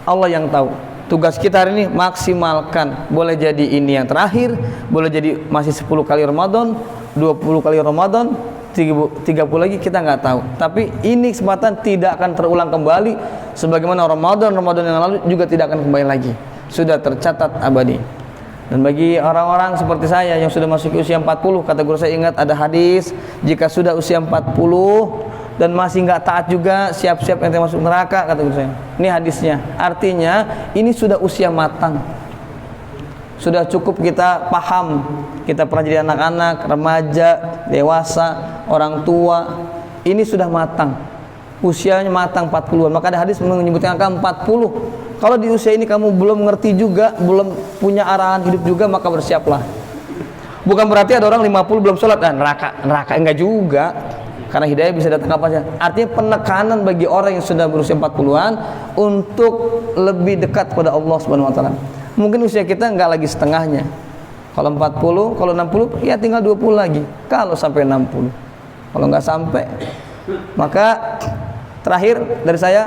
Allah yang tahu. Tugas kita hari ini maksimalkan. Boleh jadi ini yang terakhir, boleh jadi masih 10 kali Ramadan, 20 kali Ramadan, 30 lagi, kita nggak tahu. Tapi ini kesempatan tidak akan terulang kembali, sebagaimana Ramadan yang lalu juga tidak akan kembali lagi. Sudah tercatat abadi. Dan bagi orang-orang seperti saya yang sudah masuk usia 40, kata guru saya, ingat ada hadis, jika sudah usia 40 dan masih nggak taat juga, siap-siap ente masuk neraka, kata guru saya. Ini hadisnya. Artinya ini sudah usia matang. Sudah cukup kita paham, kita pernah jadi anak-anak, remaja, dewasa, orang tua. Ini sudah matang, usianya matang 40-an. Maka ada hadis menyebutkan angka 40. Kalau di usia ini kamu belum ngerti juga, belum punya arahan hidup juga, maka bersiaplah. Bukan berarti ada orang 50 belum sholat, neraka enggak juga. Karena hidayah bisa datang kapan saja. Artinya penekanan bagi orang yang sudah berusia 40-an untuk lebih dekat kepada Allah Subhanahu wa taala. Mungkin usia kita enggak lagi setengahnya. Kalau 40, kalau 60, ya tinggal 20 lagi. Kalau sampai 60. Kalau enggak sampai, maka terakhir dari saya,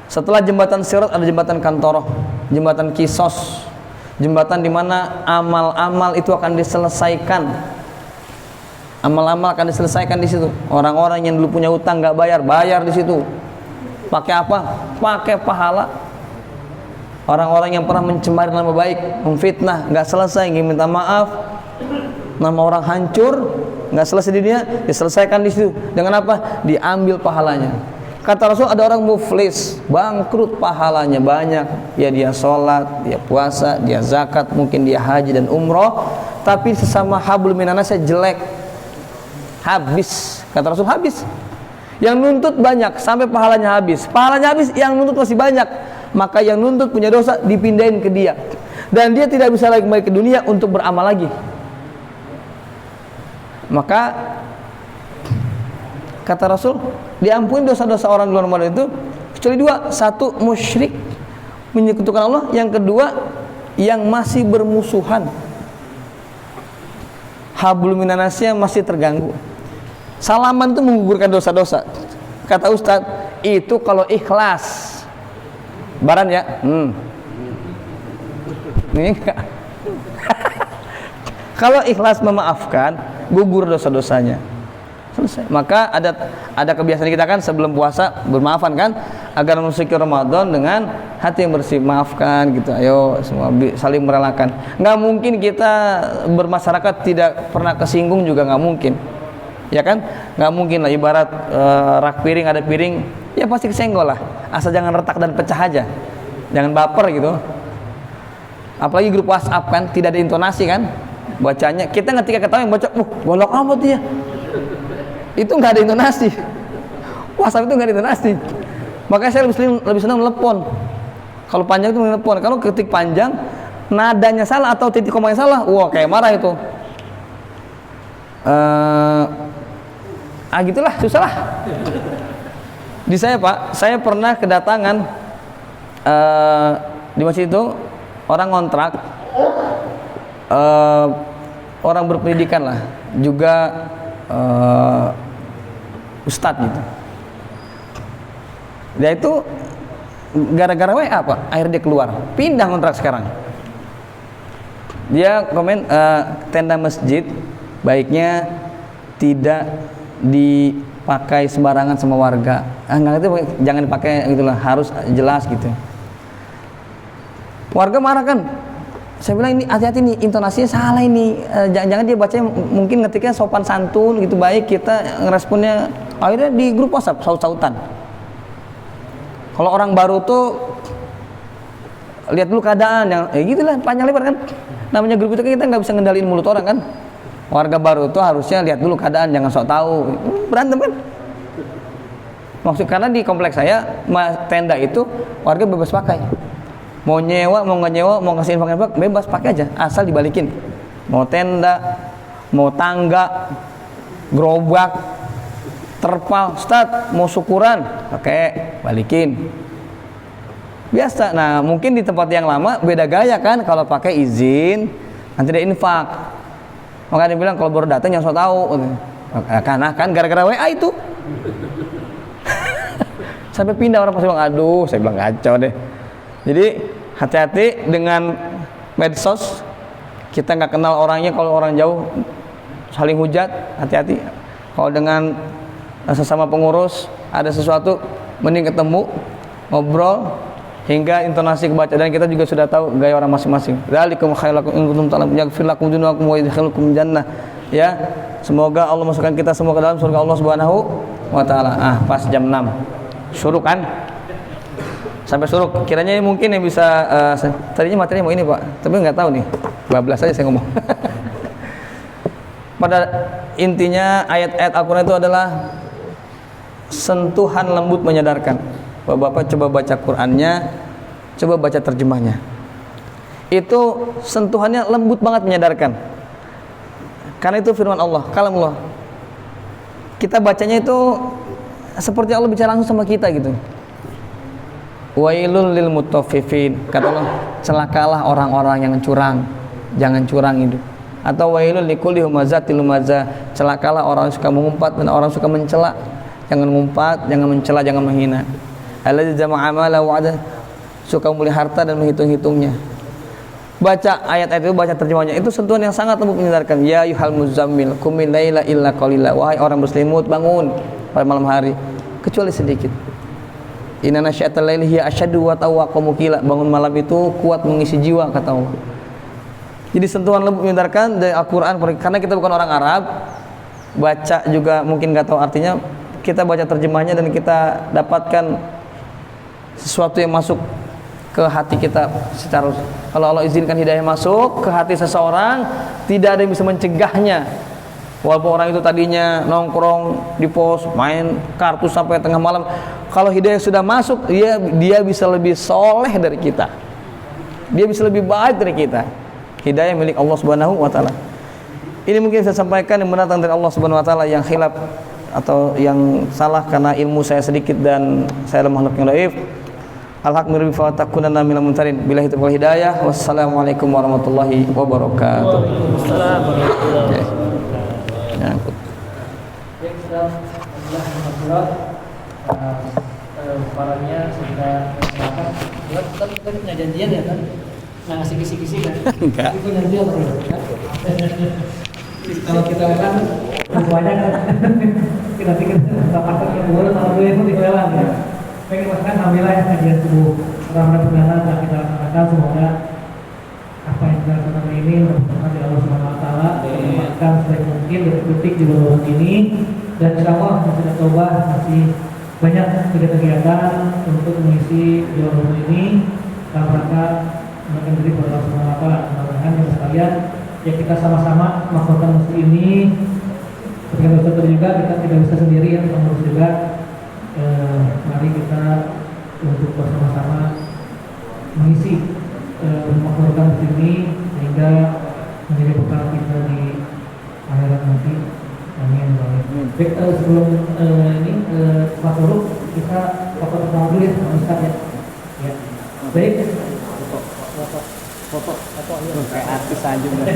setelah jembatan Sirat ada jembatan Kantoroh, jembatan Kisos, jembatan di mana amal-amal itu akan diselesaikan. Amal-amal akan diselesaikan di situ. Orang-orang yang dulu punya utang nggak bayar di situ. Pakai apa? Pakai pahala. Orang-orang yang pernah mencemari nama baik, memfitnah, nggak selesai, ingin minta maaf, nama orang hancur, nggak selesai di dunia, diselesaikan di situ. Dengan apa? Diambil pahalanya. Kata Rasul, ada orang muflis, bangkrut, pahalanya banyak. Ya dia sholat, dia puasa, dia zakat, mungkin dia haji dan umroh, tapi sesama hablum minannasnya jelek. Habis, kata Rasul, habis. Yang nuntut banyak sampai pahalanya habis. Pahalanya habis, yang nuntut masih banyak. Maka yang nuntut punya dosa dipindahin ke dia. Dan dia tidak bisa lagi kembali ke dunia untuk beramal lagi. Maka kata Rasul, diampuni dosa-dosa orang di luar Ramadan itu kecuali dua. Satu, musyrik, menyekutukan Allah. Yang kedua, yang masih bermusuhan, hablum minannasnya masih terganggu. Salaman itu menggugurkan dosa-dosa. Kata Ustadz, itu kalau ikhlas. Baran ya? Ini enggak. Kalau ikhlas memaafkan, gugur dosa-dosanya. Selesai. Maka ada kebiasaan kita kan sebelum puasa bermaafan kan, agar memasuki Ramadan dengan hati yang bersih, maafkan gitu. Ayo semua saling merelakan. Nggak mungkin kita bermasyarakat tidak pernah kesinggung juga, nggak mungkin. Ya kan? Nggak mungkin lah, ibarat rak piring ada piring, ya pasti kesenggol lah. Asal jangan retak dan pecah aja. Jangan baper gitu. Apalagi grup WhatsApp kan, tidak ada intonasi kan bacanya. Kita ketika ketahui yang baca, golok amat dia. Itu nggak ada intonasi. WhatsApp itu nggak ada intonasi. Makanya saya lebih senang telepon. Kalau panjang itu telepon. Kalau ketik panjang, nadanya salah atau titik komanya salah, wah kayak marah itu. Gitulah, susah lah. Di saya Pak, saya pernah kedatangan di masjid itu orang ngontrak, orang berpendidikan lah, juga ustadz gitu. Dia itu gara-gara WA Pak, akhirnya dia keluar, pindah kontrak sekarang. Dia komen tenda masjid baiknya tidak dipakai sembarangan sama warga. Nggak itu jangan dipakai gitulah, harus jelas gitu. Warga marah kan. Saya bilang ini hati-hati nih, intonasinya salah ini. Jangan-jangan dia bacanya mungkin ngetiknya sopan santun gitu, baik, kita ngeresponnya akhirnya di grup WhatsApp saut-sautan. Kalau orang baru tuh lihat dulu keadaan yang gitulah, panjang lebar kan. Namanya grup itu kan kita nggak bisa ngendaliin mulut orang kan. Warga baru tuh harusnya lihat dulu keadaan, jangan sok tahu. Berantem kan. Maksud karena di kompleks saya tenda itu warga bebas pakai. Mau nyewa, mau nggak nyewa, mau kasih infak bebas pakai aja, asal dibalikin. Mau tenda, mau tangga, gerobak, terpal, Ustaz, mau syukuran, pakai, balikin. Biasa. Nah, mungkin di tempat yang lama beda gaya kan, kalau pakai izin, nanti ada infak. Maka dia bilang kalau baru datang jangan sok tahu. Karena kan gara-gara WA itu. Sampai pindah orang pasti bilang, aduh, saya bilang kacau deh. Jadi hati-hati dengan medsos. Kita nggak kenal orangnya, kalau orang jauh saling hujat, hati-hati. Kalau dengan sesama pengurus ada sesuatu, mending ketemu, ngobrol hingga intonasi kebaca, dan kita juga sudah tahu gaya orang masing-masing. Dzalikum khairul lakum in kuntum ta'lamun, yaghfir lakum dzunubakum wa yudkhilukum jannah. Ya, semoga Allah masukkan kita semua ke dalam surga Allah Subhanahu wa taala. Pas jam 6 syuruk kan? Sampai suruh, kiranya mungkin yang bisa tadinya materinya mau ini Pak, tapi nggak tahu nih, bablas aja saya ngomong. Pada intinya ayat-ayat Al-Quran itu adalah sentuhan lembut menyadarkan. Bapak coba baca Qurannya, coba baca terjemahnya, itu sentuhannya lembut banget menyadarkan, karena itu firman Allah, kalamullah. Kita bacanya itu seperti Allah bicara langsung sama kita gitu. Wailul lil mutaffifin, kata Allah, celakalah orang-orang yang curang, jangan curang itu. Atau wailul likulli humazatil lumazah, celakalah orang yang suka mengumpat dan orang suka mencela, jangan ngumpat, jangan mencela, jangan menghina. Alladzi jama'a mala wa ada, suka membeli harta dan menghitung-hitungnya. Baca ayat-ayat itu, baca terjemahnya, itu sentuhan yang sangat lembut menyadarkan. Ya ayyuhal muzammil qumil laila illa qalila, wahai orang berselimut, bangun pada malam hari kecuali sedikit. Inna nasyatal laili hiya asyaddu wa tawaqamu qila, bangun malam itu kuat mengisi jiwa, kata Allah. Jadi sentuhan lembut menyadarkan dari Al-Qur'an, karena kita bukan orang Arab, baca juga mungkin nggak tahu artinya, kita baca terjemahnya dan kita dapatkan sesuatu yang masuk ke hati kita secara, kalau Allah izinkan hidayah masuk ke hati seseorang, tidak ada yang bisa mencegahnya. Walaupun orang itu tadinya nongkrong di pos, main kartu sampai tengah malam, kalau hidayah sudah masuk, dia bisa lebih soleh dari kita, dia bisa lebih baik dari kita. Hidayah milik Allah Subhanahu wa taala. Ini mungkin saya sampaikan yang mendatang dari Allah Subhanahu wa taala, yang khilaf atau yang salah karena ilmu saya sedikit dan saya lemah makhluk yang dhaif. Al-haq min rabbi fa takunanna minal mumtarin. Billahi taufiq hidayah. Wassalamualaikum warahmatullahi wabarakatuh. Waalaikumsalam warahmatullahi wabarakatuh. Alhamdulillah barangnya sudah makan. Tapi nggak janjian ya kan? Nggak ngasih kisi-kisi kan? Enggak. Itu janjian ya. Kalau kita makan banyak kan? Kita pikir dapatkan yang baru tahun dulu itu dilelang ya. Pengen makan alhamdulillah ya kajian subuh Ramadan perdana telah kita laksanakan. Semoga apa yang kita lakukan ini bermanfaat di Allah Subhanahu Wa Taala, dimanfaatkan sebaik mungkin detik di bulan ini, dan insya Allah masih ada tobat, masih banyak kegiatan untuk mengisi bulan ini dalam rangka mendekatkan diri kepada Allah Subhanahu Wa Taala. Mudah-mudahan yang sekalian ya kita sama-sama melakukan musim ini. Ketika dokter juga kita tidak bisa sendiri ya, pengurus juga. Mari kita untuk bersama-sama mengisi makhlukkan di sini sehingga menjadi bekal kita di akhirat nanti. Amin. Baik, sebelum ini Pak Turuk kita foto pertama dulu ya Pak Ustaz ya. Ya. Baik. Foto Kayak artis aja udah.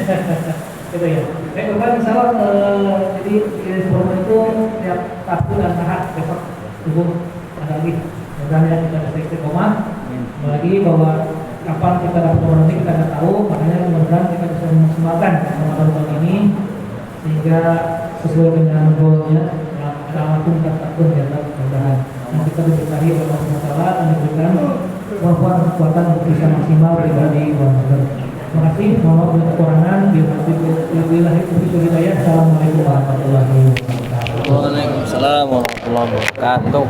Gitu ya. Baik Bapak, insyaallah jadi sebelum itu tiap Sabtu dan Ahad besok subuh ada lagi. Mudah-mudahan kita bisa istiqomah. Lagi bahwa kapan kita dapat umroh nanti kita nggak tahu, makanya mudah-mudahan kita bisa memaksimalkan Ramadan tahun ini sehingga sesuai dengan goalnya alamatun takun jannah mudah-mudahan. Dan kita diberkahi oleh Allah SWT dan diberikan kekuatan untuk bisa maksimal pribadi Ramadan. Terima kasih. Mohon maaf untuk kekurangan. Billahi taufiq wal hidayah. Assalamualaikum warahmatullahi wabarakatuh. Waalaikumsalam warahmatullahi wabarakatuh.